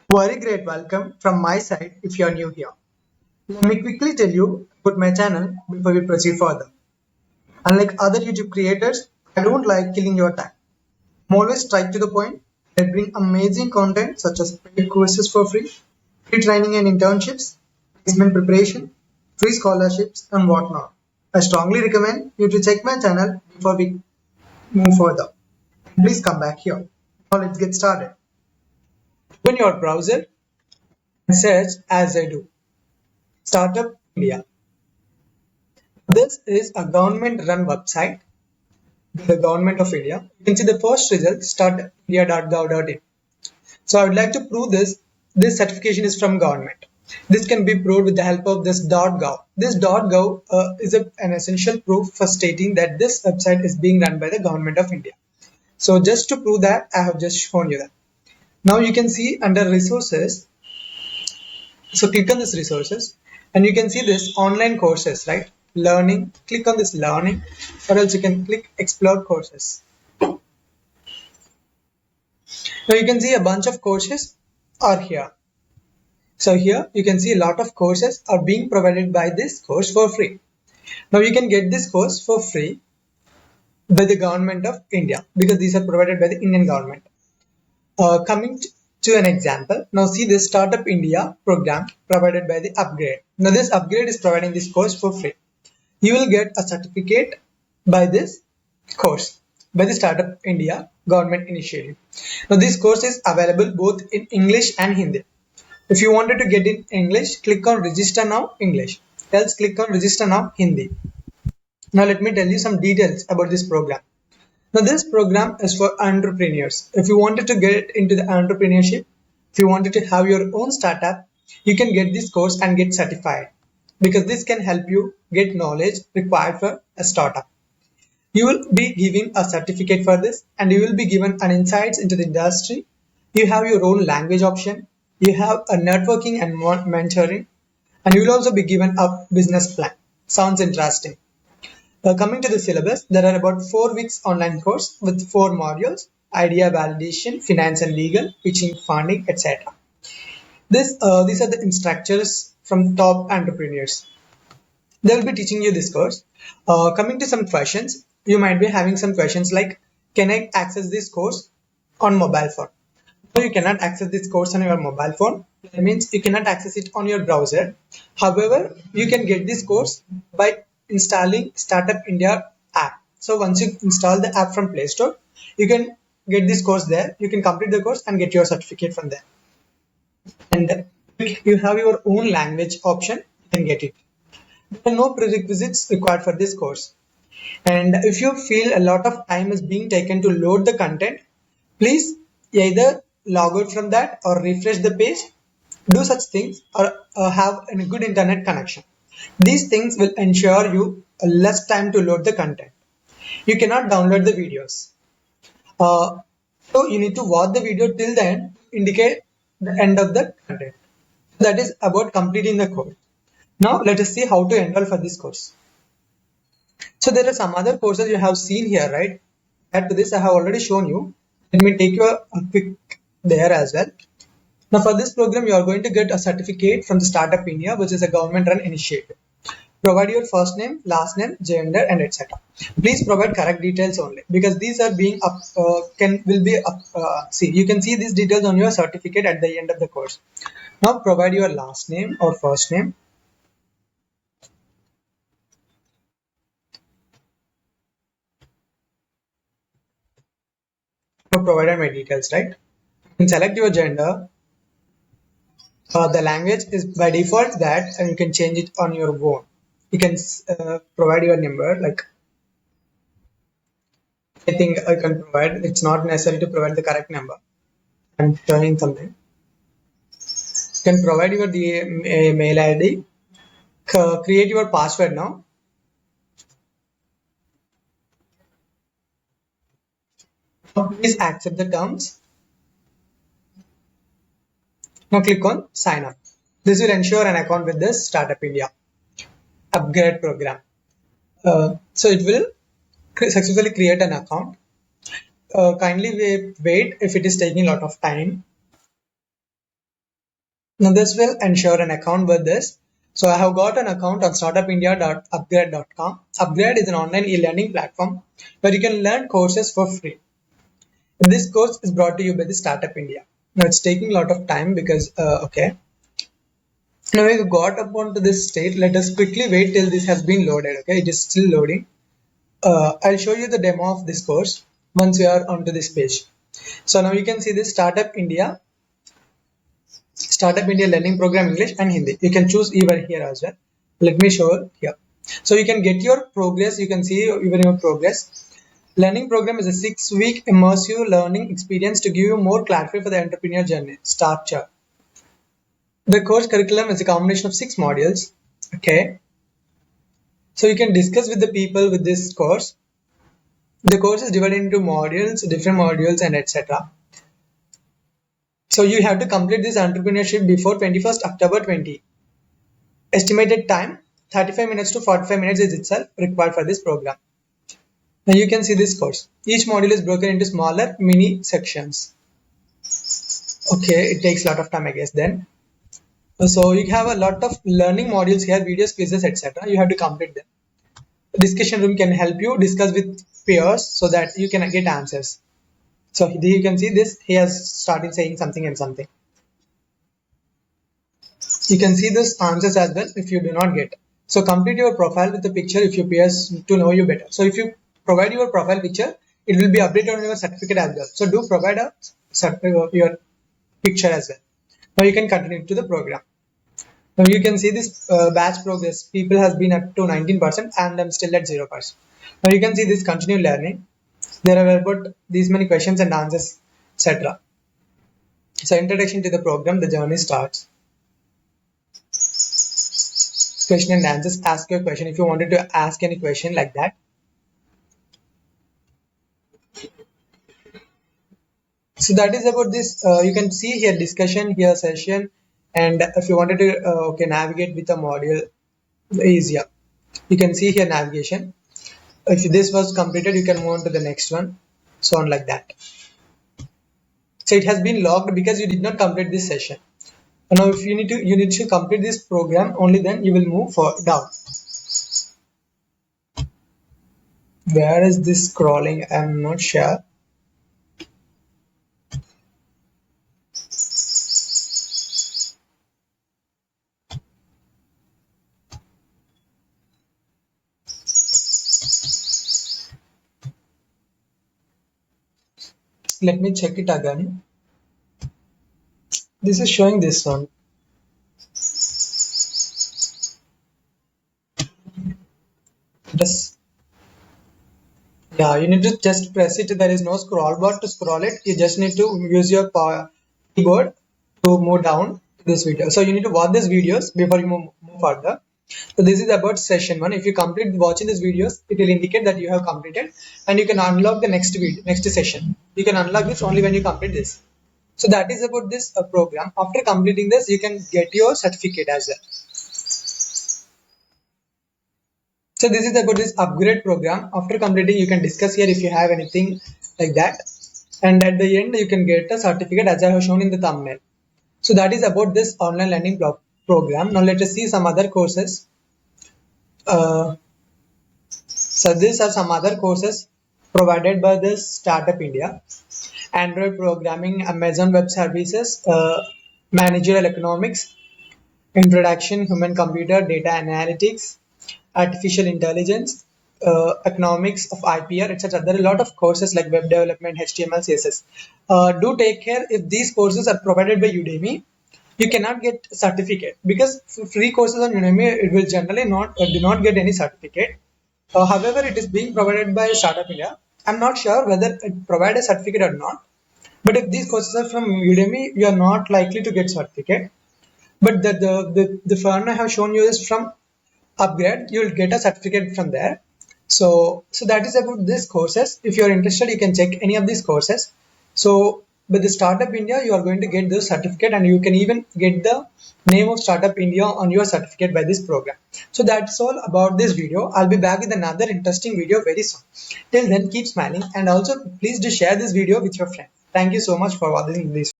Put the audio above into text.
Very great welcome from my side if you are new here. Let me quickly tell you about my channel before we proceed further. Unlike other YouTube creators, I don't like killing your time. I'm always straight to the point. I bring amazing content such as paid courses for free, free training and internships, placement preparation, free scholarships, and whatnot. I strongly recommend you to check my channel before we move further. Please come back here. Now let's get started. Open your browser and search as I do. Startup India. This is a government-run website by the Government of India. You can see the first result, startindia.gov.in. So I would like to prove this. This certification is from government. This can be proved with the help of this .gov. This .gov is an essential proof for stating that this website is being run by the Government of India. So just to prove that, I have just shown you that. Now you can see under resources. So click on this resources and you can see this online courses, right? Learning, click on this learning, or else you can click explore courses. Now you can see a bunch of courses are here. So here you can see a lot of courses are being provided by this course for free. Now you can get this course for free by the government of India because these are provided by the Indian government. Coming to an example, now see this Startup India program provided by the Upgrade. Now this Upgrade is providing this course for free. You will get a certificate by this course by the Startup India government initiative. Now this course is available both in English and Hindi. If you wanted to get in English, click on register now English, else click on register now Hindi. Now let me tell you some details about this program. Now this program is for entrepreneurs. If you wanted to get into the entrepreneurship, if you wanted to have your own startup, you can get this course and get certified because this can help you get knowledge required for a startup. You will be given a certificate for this and you will be given an insights into the industry. You have your own language option. You have a networking and mentoring and you will also be given a business plan. Sounds interesting. Coming to the syllabus, there are about 4 weeks online course with 4 modules: idea validation, finance and legal, pitching, funding, etc. These are the instructors from top entrepreneurs. They will be teaching you this course. Coming to some questions, you might be having some questions like, can I access this course on mobile phone? No, you cannot access this course on your mobile phone. That means you cannot access it on your browser. However, you can get this course by installing Startup India app. So once you install the app from Play Store, you can get this course there. You can complete the course and get your certificate from there. And if you have your own language option, you can get it. There are no prerequisites required for this course. And if you feel a lot of time is being taken to load the content, please either log out from that or refresh the page, do such things, or have a good internet connection. These things will ensure you less time to load the content. You cannot download the videos. So you need to watch the video till the end to indicate the end of the content. That is about completing the course. Now let us see how to enroll for this course. So there are some other courses you have seen here, right? Add to this, I have already shown you. Let me take you a quick there as well. Now for this program, you are going to get a certificate from the Startup India, which is a government-run initiative. Provide your first name, last name, gender, and etc. Please provide correct details only because these are being up. Will be up. See, you can see these details on your certificate at the end of the course. Now provide your last name or first name. Now provided my details, right? You can select your gender. The language is by default that, and you can change it on your own. You can provide your number, like I think I can provide. It's not necessary to provide the correct number. I'm showing something. You can provide your mail ID. Create your password now. Please accept the terms. Now click on sign up. This will ensure an account with this Startup India upgrade program. So it will successfully create an account. Kindly wait if it is taking a lot of time. Now this will ensure an account with this. So I have got an account on startupindia.upgrade.com. Upgrade is an online e-learning platform where you can learn courses for free. This course is brought to you by the Startup India. Now it's taking a lot of time because okay. Now we got up onto this state. Let us quickly wait till this has been loaded. Okay, it is still loading. I'll show you the demo of this course once you are onto this page. So now you can see this Startup India Learning Program English and Hindi. You can choose even here as well. Let me show here. So you can get your progress. You can see even your progress. Learning program is a 6-week immersive learning experience to give you more clarity for the entrepreneur journey. Structure. The course curriculum is a combination of 6 modules. Okay. So you can discuss with the people with this course. The course is divided into modules, different modules, and etc. So you have to complete this entrepreneurship before 21st October 20. Estimated time 35 minutes to 45 minutes is itself required for this program. Now you can see this course. Each module is broken into smaller mini sections. Okay, it takes a lot of time I guess then. So you have a lot of learning modules here, videos, quizzes, etc. You have to complete them. The discussion room can help you discuss with peers so that you can get answers. So here you can see this, he has started saying something and something. You can see this answers as well if you do not get. So complete your profile with the picture if your peers to know you better. So if you provide your profile picture, it will be updated on your certificate as well. So do provide your picture as well. Now you can continue to the program. Now you can see this batch progress. People has been up to 19% and I'm still at 0%. Now you can see this continue learning. There are about these many questions and answers, etc. So introduction to the program, the journey starts. Question and answers, ask your question if you wanted to ask any question like that. So that is about this. You can see here discussion, here session, and if you wanted to okay navigate with a module easier, you can see here navigation. If this was completed, you can move on to the next one, so on like that. So it has been logged because you did not complete this session. Now if you need to complete this program, only then you will move down. Where is this scrolling? I'm not sure. Let me check it again. This is showing this one. Yes. Yeah, you need to just press it. There is no scroll bar to scroll it. You just need to use your keyboard to move down this video. So you need to watch these videos before you move further. So this is about session 1. If you complete watching these videos, it will indicate that you have completed and you can unlock the next session. You can unlock this only when you complete this. So that is about this program. After completing this, you can get your certificate as well. So this is about this upgrade program. After completing, you can discuss here if you have anything like that. And at the end, you can get a certificate as I have shown in the thumbnail. So that is about this online learning program. Now let us see some other courses. So these are some other courses provided by this Startup India. Android programming, Amazon Web Services, managerial economics, introduction, human computer, data analytics, artificial intelligence, economics of IPR, etc. There are a lot of courses like web development, HTML, CSS. Do take care if these courses are provided by Udemy. You cannot get certificate because free courses on Udemy it will generally not do not get any certificate. However, it is being provided by Startup India. I'm not sure whether it provides a certificate or not. But if these courses are from Udemy, you are not likely to get certificate. But the firm I have shown you is from Upgrade. You will get a certificate from there. So that is about these courses. If you are interested, you can check any of these courses. So with the Startup India, you are going to get this certificate and you can even get the name of Startup India on your certificate by this program. So that's all about this video. I'll be back with another interesting video very soon. Till then, keep smiling and also please do share this video with your friends. Thank you so much for watching this.